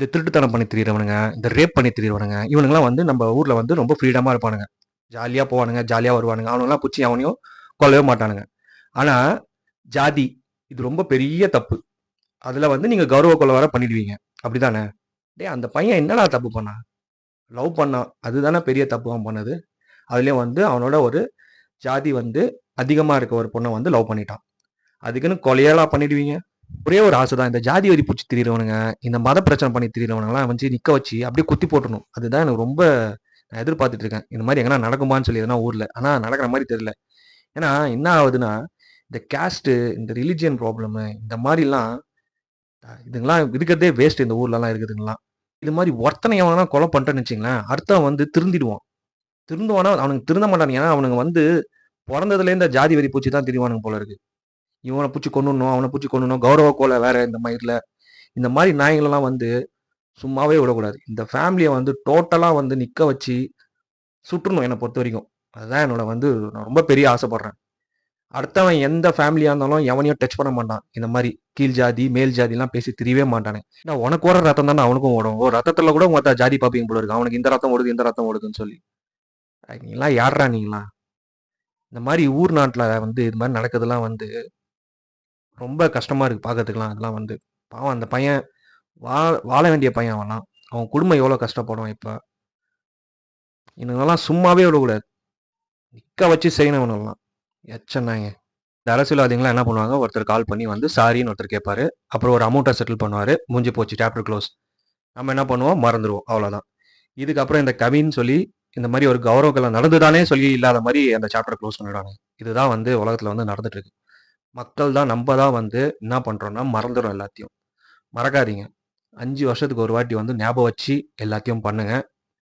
இந்த திருட்டுத்தனம் பண்ணி திரியிறவனுங்க, இந்த ரேப் பண்ணி திரியிறவனுங்க, இவனுங்கலாம் வந்து நம்ம ஊர்ல வந்து ரொம்ப ஃப்ரீடமா இருப்பானுங்க. ஜாலியா போவானுங்க, ஜாலியா வருவானுங்க. அவனுங்கலாம் புடிச்சு எவனையும் கொல்லவே மாட்டானுங்க. ஆனா, ஜாதி இது ரொம்ப பெரிய தப்பு. அதுல வந்து நீங்க கௌரவ கொலை வேற பண்ணிடுவீங்க. அப்படிதானே? டேய் அந்த பையன் என்னடா தப்பு பண்ணான்? லவ் பண்ணான். அதுதானே பெரிய தப்பு அவன் பண்ணது. அதுலயும் வந்து அவனோட ஒரு ஜாதி வந்து அதிகமா இருக்க ஒரு பொண்ண வந்து லவ் பண்ணிட்டான். அதுக்குன்னு கொலையெல்லாம் பண்ணிடுவீங்க? ஒரே ஒரு ஆசை தான். இந்த ஜாதி வெறி புடிச்சு திரியிறவனுங்க, இந்த மத பிரச்சனை பண்ணி திரியிறவனுங்கலாம் வந்து நிக்க வச்சு அப்படியே குத்தி போட்டுறணும். அதுதான் எனக்கு ரொம்ப நான் எதிர்பார்த்துட்டு இருக்கேன். இந்த மாரி எங்கனா நடக்குமான்னு சொல்லி எதனா ஊர்ல. ஆனா நடக்கிற மாரி தெரியல. ஏன்னா என்ன ஆகுதுன்னா, இந்த கேஸ்ட்டு, இந்த ரிலிஜியன் ப்ராப்ளமு இந்த மாரிலாம் இதுங்கலாம் இருக்கிறதே வேஸ்ட் இந்த ஊர்லலாம் இருக்குதுங்கலாம். இது மாரி ஒருத்தனை எவனா கொலை பண்ணிட்டேன்னு வச்சுக்கங்களேன், அடுத்தவன் வந்து திருந்திடுவான். திருந்துவானா அவனுங்க திருந்த மாட்டானுங்க. ஏன்னா அவனுங்க வந்து பொறந்ததுலேருந்து ஜாதி வெறி புடிச்சு தான் திரிவானுங்க போல இருக்கு. இவன புடிச்சு கொன்னுடணும், அவன புடிச்சு கொன்னுடணும், கௌரவ கொலை வேற இந்த மயிர்ல. இந்த மாரி நாய்ங்களெல்லாம் வந்து சும்மாவே விடக்கூடாது. இந்த ஃபேமிலிய வந்து டோட்டலா வந்து நிக்க வச்சு சுட்டுறணும் என்ன பொறுத்தவரைக்கும். அதுதான் என்னோட வந்து நான் ரொம்ப பெரிய ஆசைப்படுறேன். அடுத்தவன் எந்த ஃபேமிலியா இருந்தாலும் எவனையும் டச் பண்ண மாட்டான். இந்த மாரி கீழ் ஜாதி, மேல் ஜாதிலாம் பேசி திரியவே மாட்டானுங்க. ஏன்னா உனக்கு ஓடுற ரத்தம் தானே அவனுக்கும் ஓடும். ஓ ரத்தத்துல கூட உங்க ஜாதி பார்ப்பீங்க போல இருக்கு. அவனுக்கு இந்த ரத்தம் ஓடுது, இந்த ரத்தம் ஓடுதுன்னு சொல்லி. நீங்கலாம் யார்றா நீங்கலாம்? இந்த மாரி ஊர் நாட்டுல வந்து இது மாரி நடக்குதெல்லாம் வந்து ரொம்ப கஷ்டமா இருக்கு பார்க்கறதுக்குலாம். அதெல்லாம் வந்து பாவம் அந்த பையன் வாழ வேண்டிய பையன் அவன்லாம். அவன் குடும்பம் எவ்வளோ கஷ்டப்படும் இப்ப. இவனுங்கலாம் சும்மாவே விடக்கூடாது. நிக்க வச்சு செய்யணும் இவனுங்கலாம். எச்சனாங்க. இந்த அரசியல்வாதிகள்லாம் என்ன பண்ணுவாங்க, ஒருத்தர் கால் பண்ணி வந்து சாரின்னு ஒருத்தர் கேட்பாரு. அப்புறம் ஒரு அமௌண்ட்ட செட்டில் பண்ணுவாரு. முடிஞ்சு போச்சு சாப்டர் க்ளோஸ். நம்ம என்ன பண்ணுவோம், மறந்துருவோம். அவ்வளோதான். இதுக்கப்புறம் இந்த கவின்னு சொல்லி, இந்த மாரி ஒரு கௌரவக்கெல்லாம் நடந்துதானே சொல்லி இல்லாத மாரி அந்த சாப்டர் க்ளோஸ் பண்ணிடுவாங்க. இதுதான் வந்து உலகத்துல வந்து நடந்துட்டு இருக்கு. மக்கள் தான் நம்ம தான் வந்து என்ன பண்றோம்னா, மறந்துடும் எல்லாத்தையும். மறக்காதீங்க. 5 வருஷத்துக்கு ஒரு வாட்டி வந்து ஞாபகம் வச்சு எல்லாத்தையும் பண்ணுங்க.